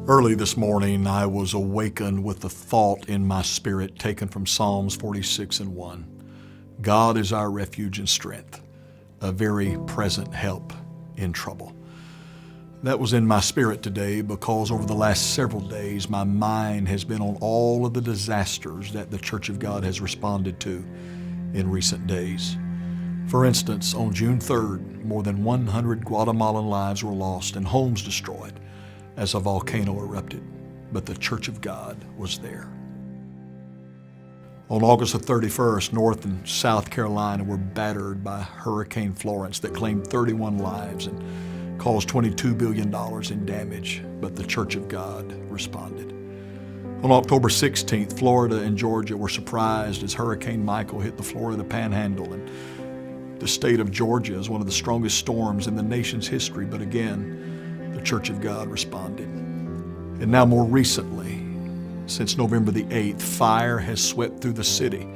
Early this morning, I was awakened with the thought in my spirit taken from Psalms 46:1. God is our refuge and strength, a very present help in trouble. That was in my spirit today because over the last several days, my mind has been on all of the disasters that the Church of God has responded to in recent days. For instance, on June 3rd, more than 100 Guatemalan lives were lost and homes destroyed as a volcano erupted, but the Church of God was there. On August the 31st, North and South Carolina were battered by Hurricane Florence that claimed 31 lives and caused $22 billion in damage, but the Church of God responded. On October 16th, Florida and Georgia were surprised as Hurricane Michael hit the Florida Panhandle, and the state of Georgia is one of the strongest storms in the nation's history, but again, the Church of God responded. And now more recently, since November the 8th, fire has swept through the city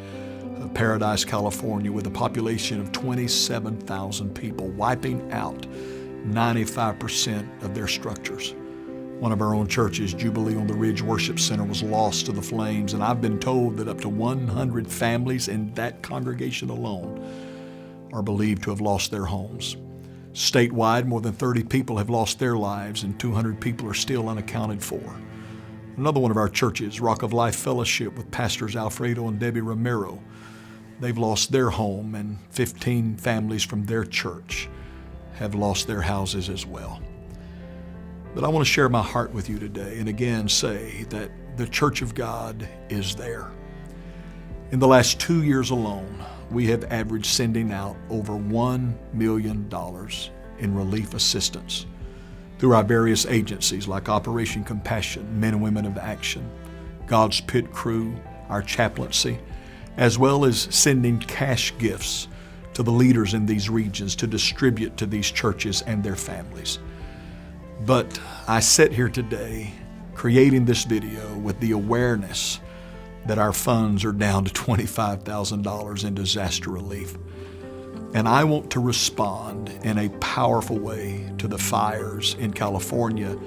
of Paradise, California, with a population of 27,000 people, wiping out 95% of their structures. One of our own churches, Jubilee on the Ridge Worship Center, was lost to the flames, and I've been told that up to 100 families in that congregation alone are believed to have lost their homes. Statewide, more than 30 people have lost their lives and 200 people are still unaccounted for. Another one of our churches, Rock of Life Fellowship with Pastors Alfredo and Debbie Romero, they've lost their home, and 15 families from their church have lost their houses as well. But I want to share my heart with you today and again say that the Church of God is there. In the last 2 years alone, we have averaged sending out over $1 million in relief assistance through our various agencies like Operation Compassion, Men and Women of Action, God's Pit Crew, our chaplaincy, as well as sending cash gifts to the leaders in these regions to distribute to these churches and their families. But I sit here today creating this video with the awareness that our funds are down to $25,000 in disaster relief. And I want to respond in a powerful way to the fires in California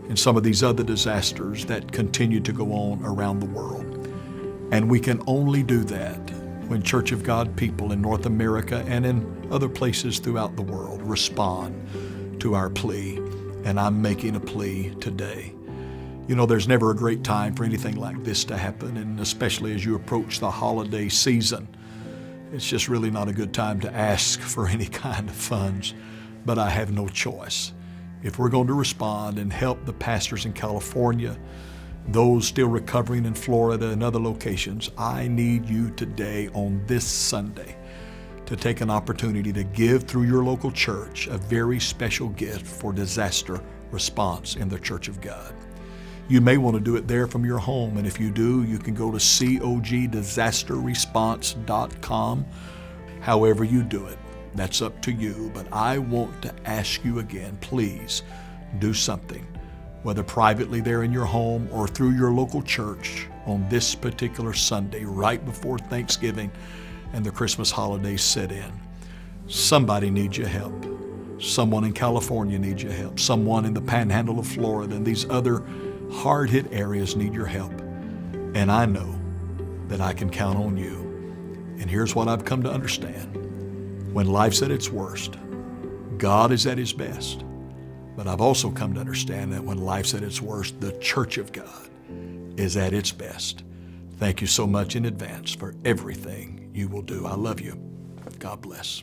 and some of these other disasters that continue to go on around the world. And we can only do that when Church of God people in North America and in other places throughout the world respond to our plea. And I'm making a plea today. You know, there's never a great time for anything like this to happen, and especially as you approach the holiday season, it's just really not a good time to ask for any kind of funds, but I have no choice. If we're going to respond and help the pastors in California, those still recovering in Florida and other locations, I need you today on this Sunday to take an opportunity to give through your local church a very special gift for disaster response in the Church of God. You may want to do it there from your home, and if you do, you can go to cogdisasterresponse.com. However you do it, that's up to you, but I want to ask you again, please do something, whether privately there in your home or through your local church on this particular Sunday, right before Thanksgiving and the Christmas holidays set in. Somebody needs your help. Someone in California needs your help. Someone in the Panhandle of Florida and these other hard-hit areas need your help. And I know that I can count on you. And here's what I've come to understand. When life's at its worst, God is at his best. But I've also come to understand that when life's at its worst, the Church of God is at its best. Thank you so much in advance for everything you will do. I love you. God bless.